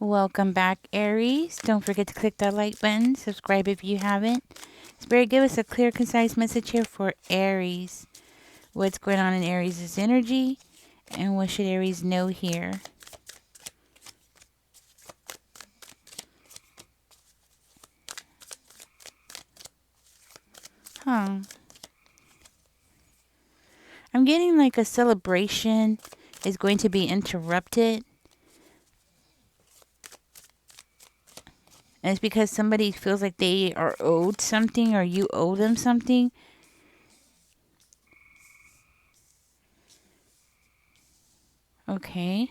Welcome back, Aries. Don't forget to click that like button. Subscribe if you haven't. Spirit, give us a clear, concise message here for Aries. What's going on in Aries' energy, and what should Aries know here? Huh. I'm getting like a celebration is going to be interrupted. And it's because somebody feels like they are owed something or you owe them something. Okay.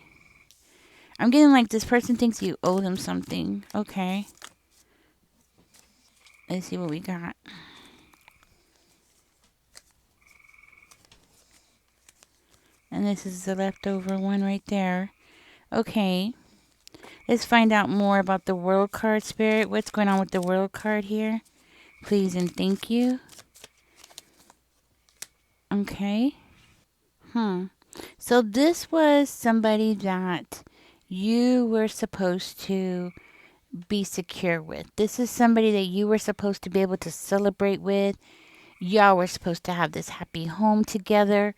I'm getting like this person thinks you owe them something. Okay. Let's see what we got. And this is the leftover one right there. Okay. Let's find out more about the World card, Spirit. What's going on with the World card here? Please and thank you. Okay. So this was somebody that you were supposed to be secure with. This is somebody that you were supposed to be able to celebrate with. Y'all were supposed to have this happy home together.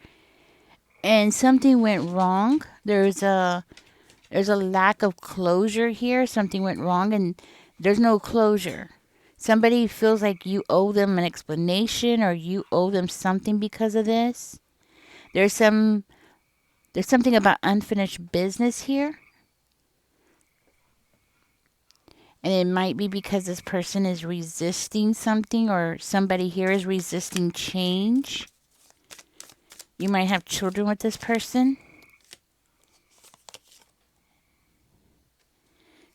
And something went wrong. There's a lack of closure here. Something went wrong and there's no closure. Somebody feels like you owe them an explanation or you owe them something because of this. There's some there's something about unfinished business here. And it might be because this person is resisting something or somebody here is resisting change. You might have children with this person.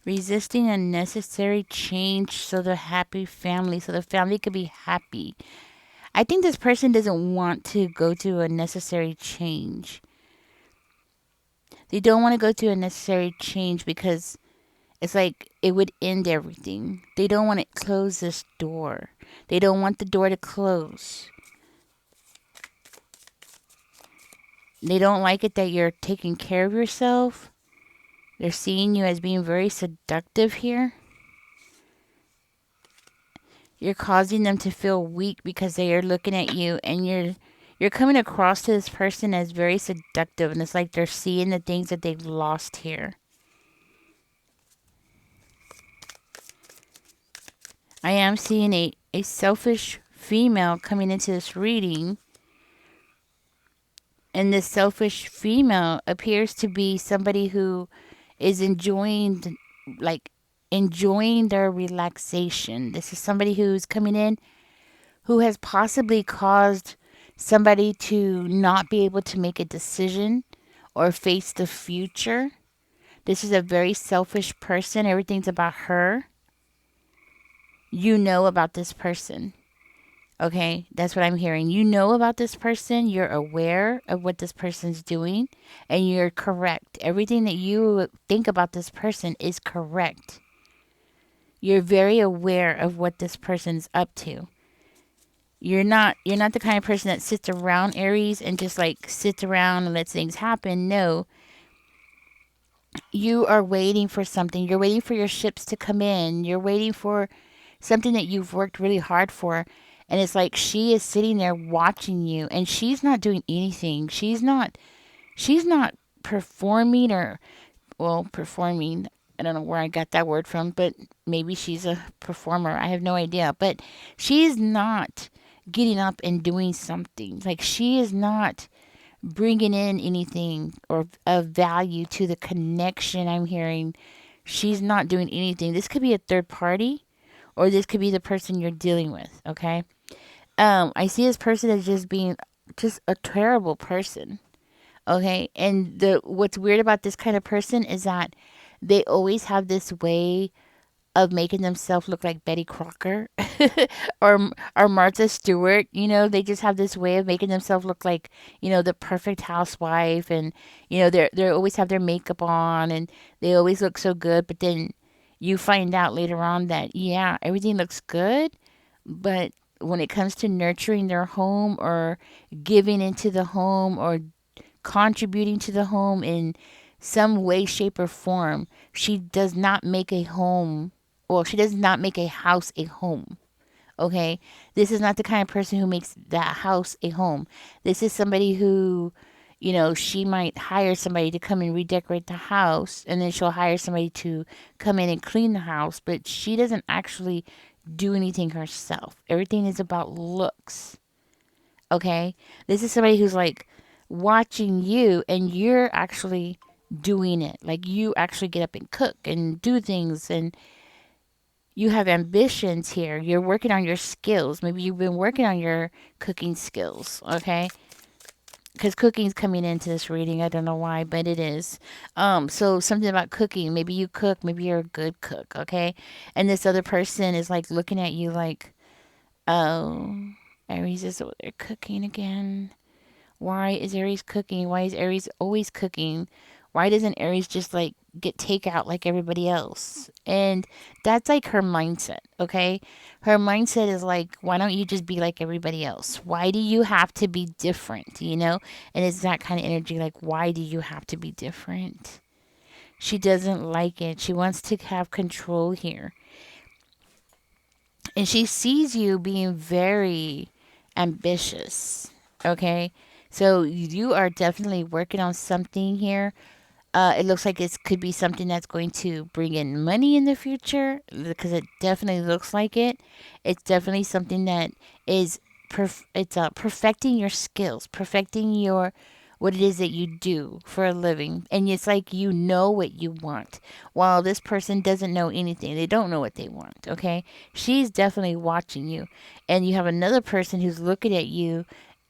Resisting unnecessary change so the happy family, so the family could be happy. I think this person doesn't want to go to a necessary change. They don't want to go to a necessary change because it's like it would end everything. They don't want to close this door. They don't want the door to close. They don't like it that you're taking care of yourself. They're seeing you as being very seductive here. You're causing them to feel weak because they are looking at you and you're coming across to this person as very seductive, and it's like they're seeing the things that they've lost here. I am seeing a selfish female coming into this reading. And this selfish female appears to be somebody who is like, enjoying their relaxation. This is somebody who's coming in who has possibly caused somebody to not be able to make a decision or face the future. This is a very selfish person. Everything's about her. You know about this person. Okay, that's what I'm hearing. You know about this person. You're aware of what this person's doing, and you're correct. Everything that you think about this person is correct. You're very aware of what this person's up to. You're not the kind of person that sits around, Aries, and just like sits around and lets things happen. No, you are waiting for something. You're waiting for your ships to come in. You're waiting for something that you've worked really hard for. And it's like she is sitting there watching you and she's not doing anything. She's not performing or, well, performing. I don't know where I got that word from, but maybe she's a performer. I have no idea. But she's not getting up and doing something. Like she is not bringing in anything or of value to the connection I'm hearing. She's not doing anything. This could be a third party or this could be the person you're dealing with, okay? I see this person as just being just a terrible person, okay? And the what's weird about this kind of person is that they always have this way of making themselves look like Betty Crocker or Martha Stewart. You know, they just have this way of making themselves look like, the perfect housewife, and they always have their makeup on and they always look so good. But then you find out later on that yeah, everything looks good, but when it comes to nurturing their home or giving into the home or contributing to the home and some way, shape, or form. She does not make a home, well, she does not make a house a home. Okay? This is not the kind of person who makes that house a home. This is somebody who, she might hire somebody to come and redecorate the house, and then she'll hire somebody to come in and clean the house, but she doesn't actually do anything herself. Everything is about looks. Okay? This is somebody who's like watching you, and you're actually doing it. Like, you actually get up and cook and do things, and you have ambitions here. You're working on your skills. Maybe you've been working on your cooking skills, okay? Because cooking's coming into this reading. I don't know why, but it is. So something about cooking. Maybe you cook. Maybe you're a good cook, okay? And this other person is like looking at you like, oh, Aries is over there cooking again. Why is Aries cooking? Why is Aries always cooking? Why doesn't Aries just like get takeout like everybody else? And that's like her mindset, okay? Her mindset is like, why don't you just be like everybody else? Why do you have to be different, you know? And it's that kind of energy like, why do you have to be different? She doesn't like it. She wants to have control here. And she sees you being very ambitious, okay? So you are definitely working on something here. It looks like it could be something that's going to bring in money in the future because it definitely looks like it. It's definitely something that is it's perfecting your skills, perfecting your what it is that you do for a living. And it's like you know what you want. While this person doesn't know anything. They don't know what they want, okay? She's definitely watching you. And you have another person who's looking at you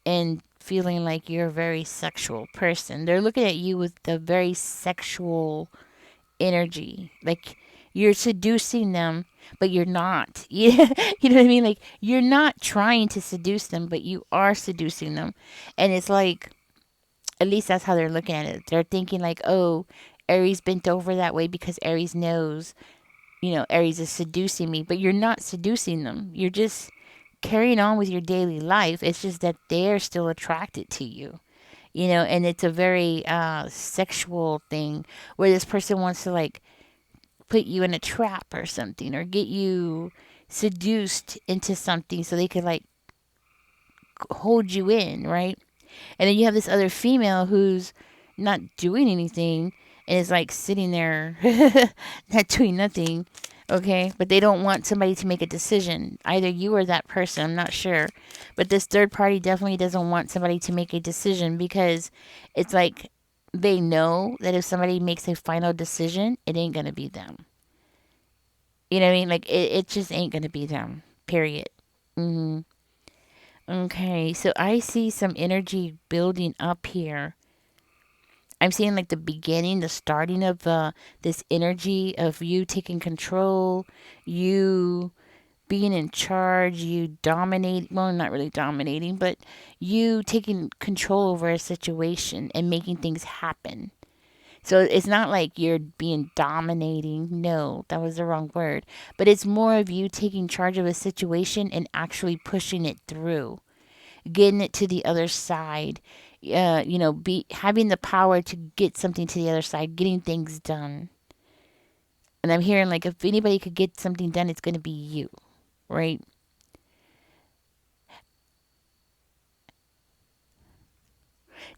and feeling like you're a very sexual person. They're looking at you with a very sexual energy. Like you're seducing them, but you're not. Yeah, you know what I mean? Like you're not trying to seduce them, but you are seducing them. And it's like, at least that's how they're looking at it. They're thinking like, oh, Aries bent over that way because Aries knows, Aries is seducing me, but you're not seducing them. You're just carrying on with your daily life. It's just that they're still attracted to you, and it's a very sexual thing where this person wants to like put you in a trap or something or get you seduced into something so they could like hold you in, right? And then you have this other female who's not doing anything and is like sitting there, not doing nothing. Okay. But they don't want somebody to make a decision. Either you or that person. I'm not sure. But this third party definitely doesn't want somebody to make a decision because it's like they know that if somebody makes a final decision, it ain't going to be them. You know what I mean? Like it just ain't going to be them. Period. Hmm. Okay. So I see some energy building up here. I'm seeing like the beginning, the starting of this energy of you taking control, you being in charge, you dominate, well, not really dominating, but you taking control over a situation and making things happen. So it's not like you're being dominating. No, that was the wrong word. But it's more of you taking charge of a situation and actually pushing it through, getting it to the other side, be having the power to get something to the other side, getting things done. And I'm hearing like if anybody could get something done, it's going to be you, right?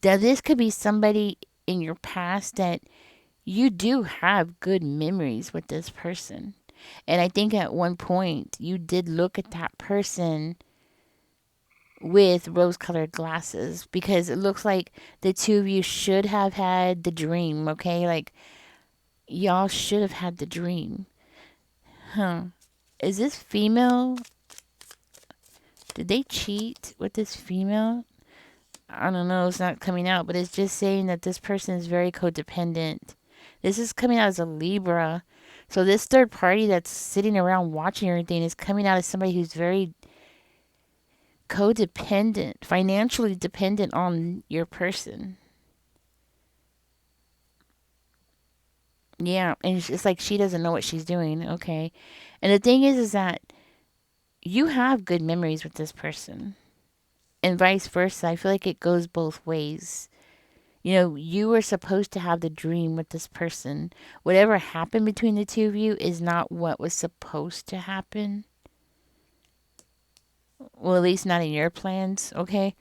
Now this could be somebody in your past that you do have good memories with this person. And I think at one point you did look at that person with rose colored glasses because it looks like the two of you should have had the dream, okay? Like y'all should have had the dream. Huh. Is this female? Did they cheat with this female? I don't know. It's not coming out, but it's just saying that this person is very codependent. This is coming out as a Libra. So this third party that's sitting around watching everything is coming out as somebody who's very codependent, financially dependent on your person. Yeah, and it's like she doesn't know what she's doing. Okay. And the thing is that you have good memories with this person, and vice versa. I feel like it goes both ways. You know, you were supposed to have the dream with this person. Whatever happened between the two of you is not what was supposed to happen. Well, at least not in your plans, okay?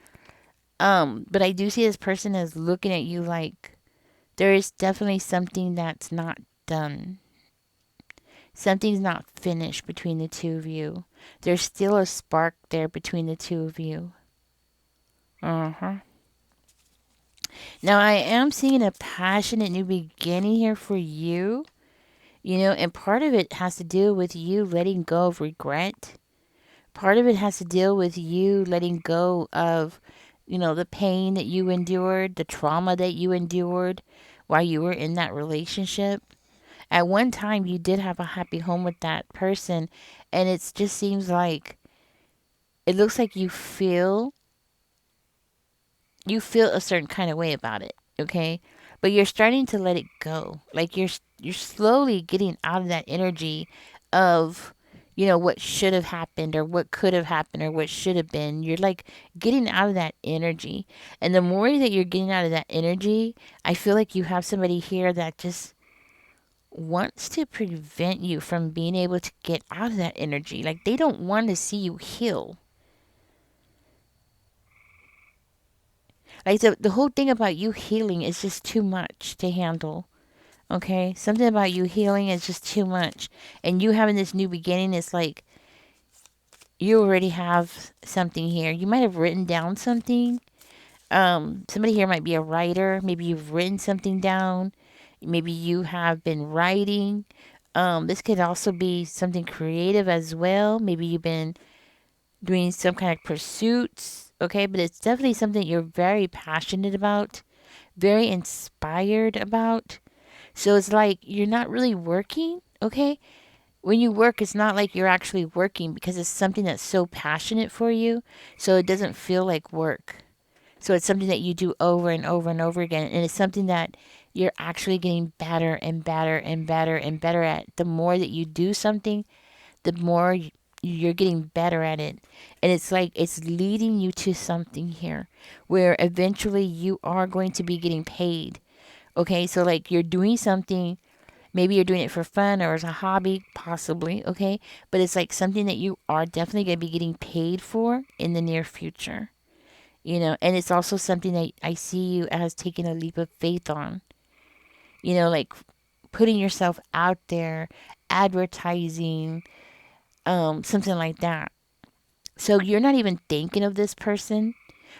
But I do see this person as looking at you like there is definitely something that's not done. Something's not finished between the two of you. There's still a spark there between the two of you. Uh-huh. Now I am seeing a passionate new beginning here for you. You know, and part of it has to do with you letting go of regret. Part of it has to deal with you letting go of, the pain that you endured, the trauma that you endured while you were in that relationship. At one time, you did have a happy home with that person, and it just seems like it looks like you feel a certain kind of way about it, okay? But you're starting to let it go. Like you're slowly getting out of that energy of what should have happened or what could have happened or what should have been. You're like getting out of that energy. And the more that you're getting out of that energy, I feel like you have somebody here that just wants to prevent you from being able to get out of that energy. Like they don't want to see you heal. Like the whole thing about you healing is just too much to handle. Okay? Something about you healing is just too much. And you having this new beginning is like you already have something here. You might have written down something. Somebody here might be a writer. Maybe you've written something down. Maybe you have been writing. This could also be something creative as well. Maybe you've been doing some kind of pursuits. Okay, but it's definitely something you're very passionate about, very inspired about. So it's like you're not really working, okay? When you work, it's not like you're actually working because it's something that's so passionate for you. So it doesn't feel like work. So it's something that you do over and over and over again. And it's something that you're actually getting better and better and better and better at. The more that you do something, the more you're getting better at it. And it's like it's leading you to something here where eventually you are going to be getting paid. Okay, so like you're doing something, maybe you're doing it for fun or as a hobby, possibly, okay? But it's like something that you are definitely going to be getting paid for in the near future, and it's also something that I see you as taking a leap of faith on, like putting yourself out there, advertising, something like that. So you're not even thinking of this person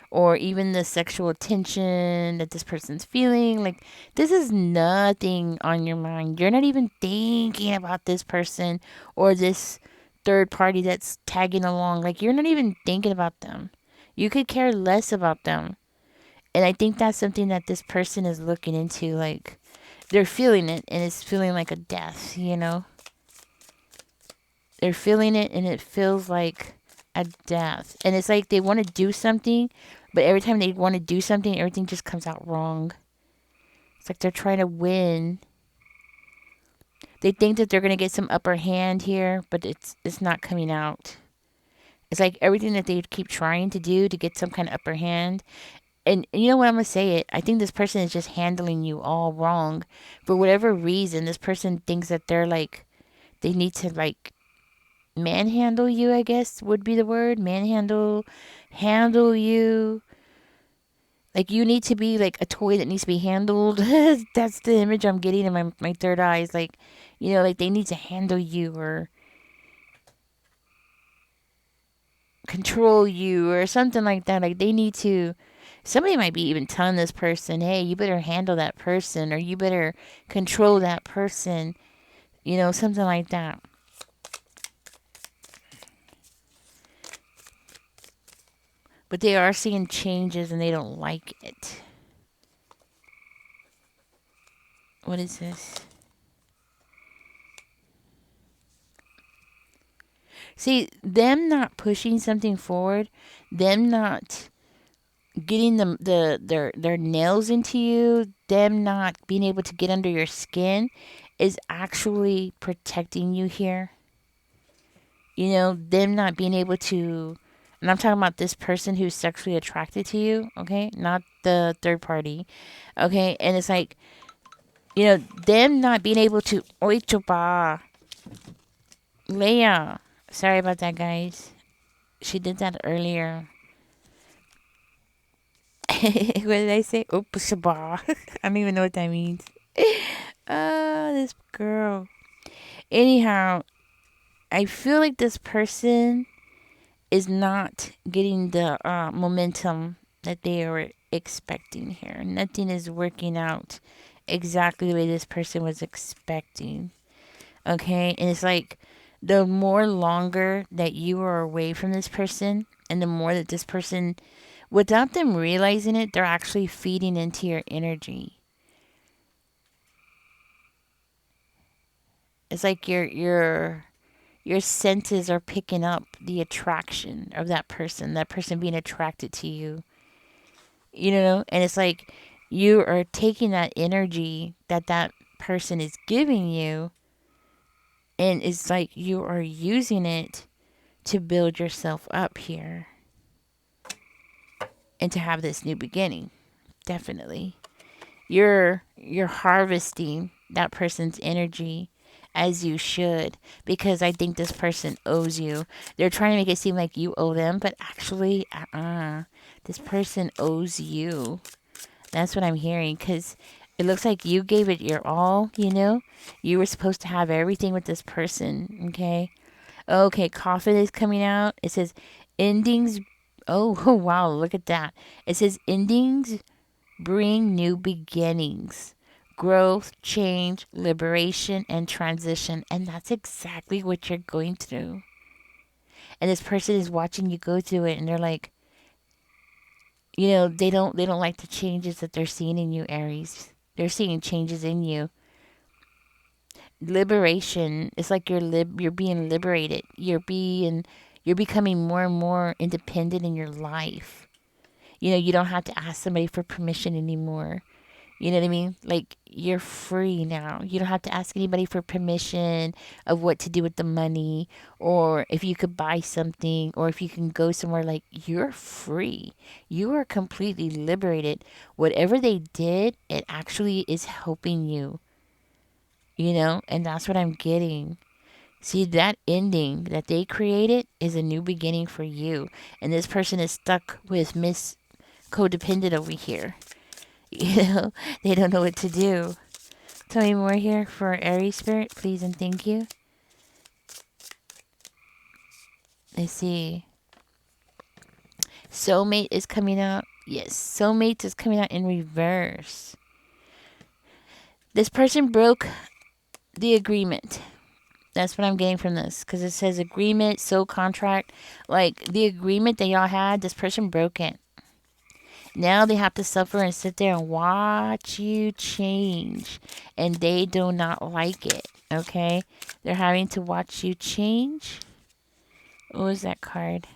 or even the sexual tension that this person's feeling. Like, this is nothing on your mind. You're not even thinking about this person or this third party that's tagging along. Like, you're not even thinking about them. You could care less about them. And I think that's something that this person is looking into. Like, they're feeling it and it's feeling like a death. They're feeling it and it feels like a death. And it's like they want to do something, but every time they want to do something, everything just comes out wrong. It's like they're trying to win. They think that they're going to get some upper hand here, but it's not coming out. It's like everything that they keep trying to do to get some kind of upper hand. And you know what, I'm going to say it. I think this person is just handling you all wrong. For whatever reason, this person thinks that they need to manhandle you, I guess would be the word. Manhandle, handle you. Like you need to be like a toy that needs to be handled. That's the image I'm getting in my third eye. Is like, like they need to handle you or control you or something like that. Like they need to. Somebody might be even telling this person, "Hey, you better handle that person, or you better control that person." Something like that. But they are seeing changes and they don't like it. What is this? See, them not pushing something forward, them not getting their nails into you, them not being able to get under your skin is actually protecting you here. Them not being able to And I'm talking about this person who's sexually attracted to you, okay? Not the third party, okay? And it's like, them not being able to. Oi, chupa. Leia. Sorry about that, guys. She did that earlier. What did I say? Oops, shaba. I don't even know what that means. This girl. Anyhow, I feel like this person is not getting the momentum that they are expecting here. Nothing is working out exactly the way this person was expecting. Okay? And it's like the more longer that you are away from this person, and the more that this person, without them realizing it, they're actually feeding into your energy. It's like your senses are picking up the attraction of that person being attracted to you. And it's like you are taking that energy that person is giving you, and it's like you are using it to build yourself up here and to have this new beginning. Definitely. You're harvesting that person's energy as you should, because I think this person owes you. They're trying to make it seem like you owe them, but actually, this person owes you. That's what I'm hearing, because it looks like you gave it your all. You were supposed to have everything with this person, okay? Okay, coffin is coming out. It says endings. Oh, wow, look at that. It says endings bring new beginnings, growth, change, liberation, and transition. And that's exactly what you're going through. And this person is watching you go through it, and they're like, they don't like the changes that they're seeing in you, Aries. They're seeing changes in you. Liberation. It's like you're being liberated. You're becoming more and more independent in your life. You don't have to ask somebody for permission anymore. You know what I mean? Like, you're free now. You don't have to ask anybody for permission of what to do with the money, or if you could buy something, or if you can go somewhere. Like, you're free. You are completely liberated. Whatever they did, it actually is helping you, and that's what I'm getting. See, that ending that they created is a new beginning for you. And this person is stuck with Miss Codependent over here. You know, they don't know what to do. Tell me more here for Aries Spirit, please and thank you. Let's see. Soulmate is coming out. Yes, soulmate is coming out in reverse. This person broke the agreement. That's what I'm getting from this, because it says agreement, soul contract. Like, the agreement that y'all had, this person broke it. Now they have to suffer and sit there and watch you change. And they do not like it. Okay? They're having to watch you change. What was that card?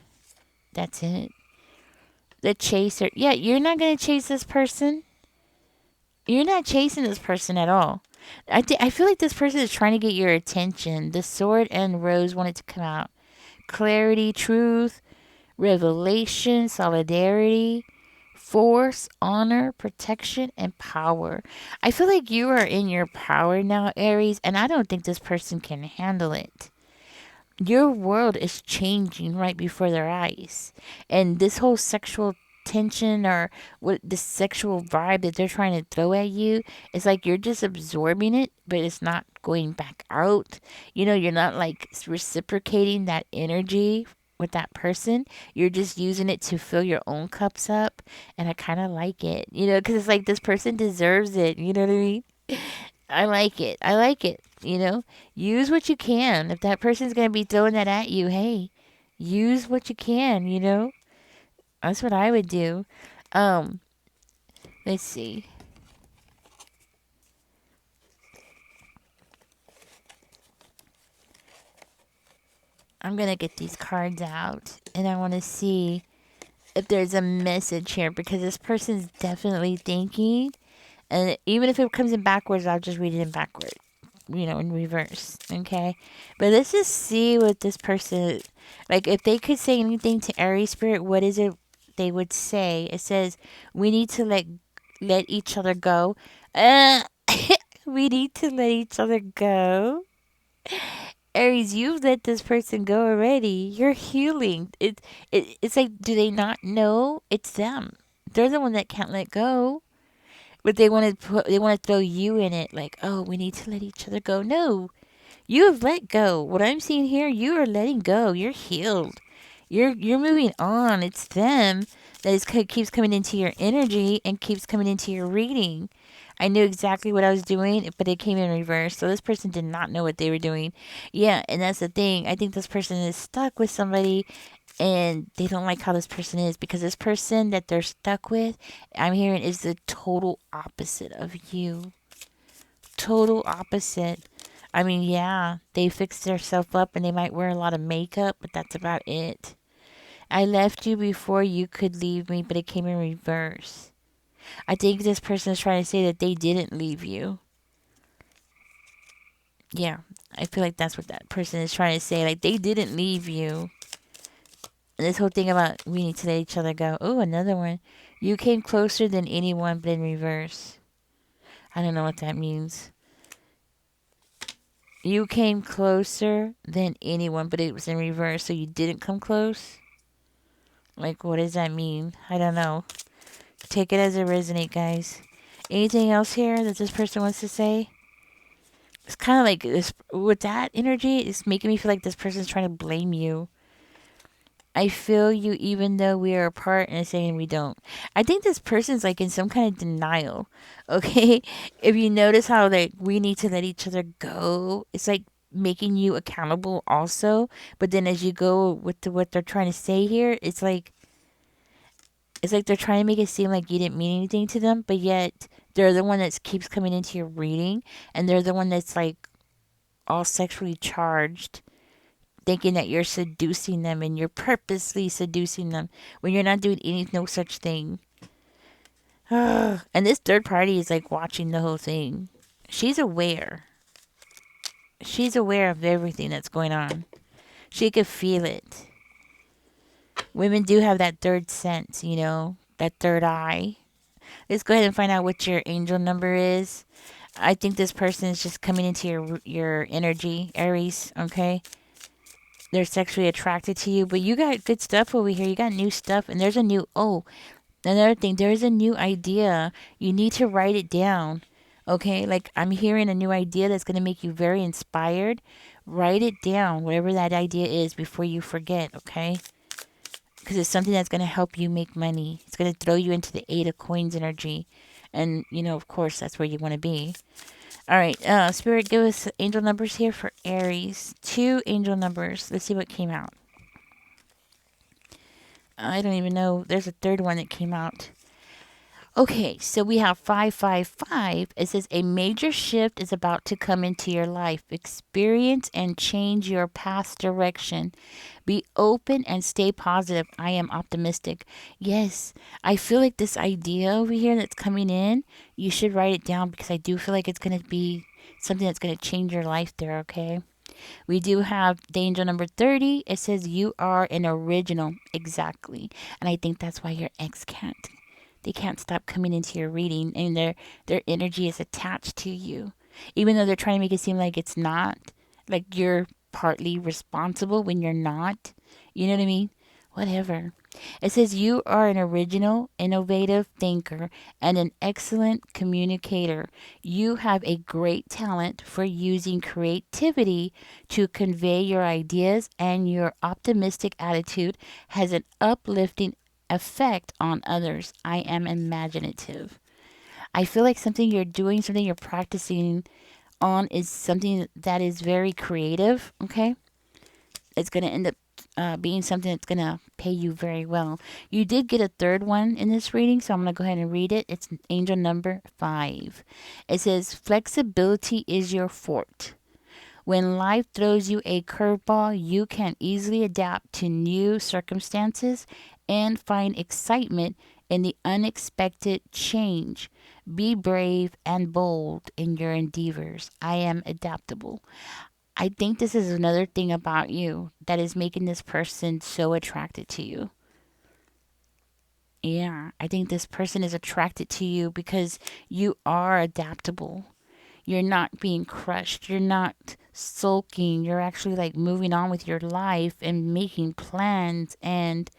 That's it. The chaser. Yeah, you're not going to chase this person. You're not chasing this person at all. I feel like this person is trying to get your attention. The sword and rose wanted to come out. Clarity, truth, revelation, solidarity, force, honor, protection, and power. I feel like you are in your power now, Aries, and I don't think this person can handle it. Your world is changing right before their eyes. And this whole sexual tension, or what the sexual vibe that they're trying to throw at you, it's like you're just absorbing it, but it's not going back out. You're not like reciprocating that energy with that person. You're just using it to fill your own cups up. And I kind of like it, because it's like this person deserves it. You know what I mean? I like it. I like it. Use what you can. If that person's going to be throwing that at you, hey, use what you can. That's what I would do. Um, let's see. I'm going to get these cards out, and I want to see if there's a message here, because this person's definitely thinking, and even if it comes in backwards, I'll just read it in backwards. in reverse. Okay. But let's just see what this person, like, if they could say anything to Aries spirit, what is it they would say? It says, we need to let each other go. Uh, we need to let each other go. Aries, you've let this person go already. You're healing. It's like, do they not know it's them? They're the one that can't let go. But they want to throw you in it, like, oh, we need to let each other go. No, you have let go. What I'm seeing here, you are letting go. You're healed. You're moving on. It's them that keeps coming into your energy and keeps coming into your reading. I knew exactly what I was doing, but it came in reverse. So this person did not know what they were doing. Yeah, and that's the thing. I think this person is stuck with somebody and they don't like how this person is, because this person that they're stuck with, I'm hearing, is the total opposite of you. Total opposite. I mean, yeah, they fix themselves up and they might wear a lot of makeup, but that's about it. I left you before you could leave me, but it came in reverse. I think this person is trying to say that they didn't leave you. Yeah, I feel like that's what that person is trying to say. Like, they didn't leave you. And this whole thing about we need to let each other go. Oh, another one. You came closer than anyone, but in reverse. I don't know what that means. You came closer than anyone, but it was in reverse, so you didn't come close? Like, what does that mean? I don't know. Take it as it resonate, guys. Anything else here that this person wants to say? It's kind of like this with that energy. It's making me feel like this person's trying to blame you. I feel you even though we are apart, and saying we don't. I think this person's like in some kind of denial. Okay? If you notice how like we need to let each other go, it's like making you accountable also. But then as you go with what they're trying to say here, it's like they're trying to make it seem like you didn't mean anything to them, but yet they're the one that keeps coming into your reading, and they're the one that's like all sexually charged, thinking that you're seducing them and you're purposely seducing them when you're not doing no such thing. And this third party is like watching the whole thing. She's aware. She's aware of everything that's going on. She could feel it. Women do have that third sense, that third eye. Let's go ahead and find out what your angel number is. I think this person is just coming into your energy, Aries, okay? They're sexually attracted to you, but you got good stuff over here. You got new stuff, and there's a new, another thing, there's a new idea. You need to write it down, okay? Like, I'm hearing a new idea that's going to make you very inspired. Write it down, whatever that idea is, before you forget, okay? Because it's something that's going to help you make money. It's going to throw you into the Eight of Coins energy. And, of course, that's where you want to be. All right, Spirit, give us angel numbers here for Aries. 2 angel numbers. Let's see what came out. I don't even know. There's a third one that came out. Okay, so we have 555. It says a major shift is about to come into your life. Experience and change your past direction. Be open and stay positive. I am optimistic. Yes, I feel like this idea over here that's coming in, you should write it down, because I do feel like it's going to be something that's going to change your life there, okay? We do have the angel number 30. It says you are an original. Exactly. And I think that's why your ex can't. They can't stop coming into your reading, and their energy is attached to you. Even though they're trying to make it seem like it's not, like you're partly responsible when you're not. You know what I mean? Whatever. It says you are an original, innovative thinker and an excellent communicator. You have a great talent for using creativity to convey your ideas, and your optimistic attitude has an uplifting effect on others. I am imaginative. I feel like something you're doing, something you're practicing on, is something that is very creative, okay? It's going to end up being something that's going to pay you very well. You did get a third one in this reading, so I'm going to go ahead and read it. It's angel number 5. It says, flexibility is your fort. When life throws you a curveball, you can easily adapt to new circumstances and find excitement in the unexpected change. Be brave and bold in your endeavors. I am adaptable. I think this is another thing about you that is making this person so attracted to you. Yeah, I think this person is attracted to you because you are adaptable. You're not being crushed. You're not sulking. You're actually like moving on with your life and making plans. And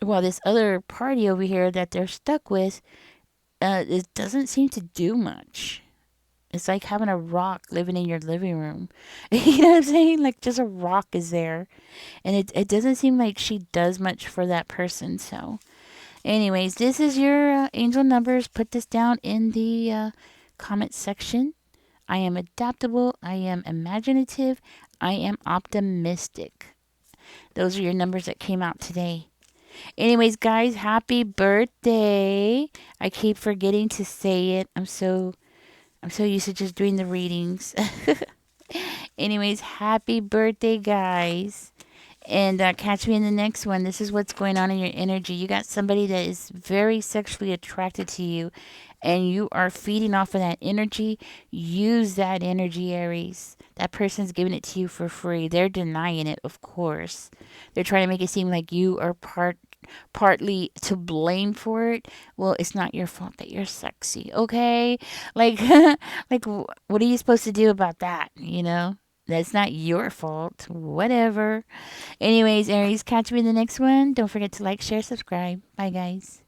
while this other party over here that they're stuck with, it doesn't seem to do much. It's like having a rock living in your living room. You know what I'm saying? Like just a rock is there. And it doesn't seem like she does much for that person. So, anyways, this is your angel numbers. Put this down in the comment section. I am adaptable. I am imaginative. I am optimistic. Those are your numbers that came out today. Anyways, guys, happy birthday. I keep forgetting to say it. I'm so used to just doing the readings. Anyways, happy birthday, guys. And catch me in the next one. This is what's going on in your energy. You got somebody that is very sexually attracted to you, and you are feeding off of that energy. Use that energy, Aries. That person's giving it to you for free. They're denying it, of course. They're trying to make it seem like you are partly to blame for it. Well, it's not your fault that you're sexy, okay? Like, like, what are you supposed to do about that? That's not your fault. Whatever. Anyways, Aries, catch me in the next one. Don't forget to like, share, subscribe. Bye, guys.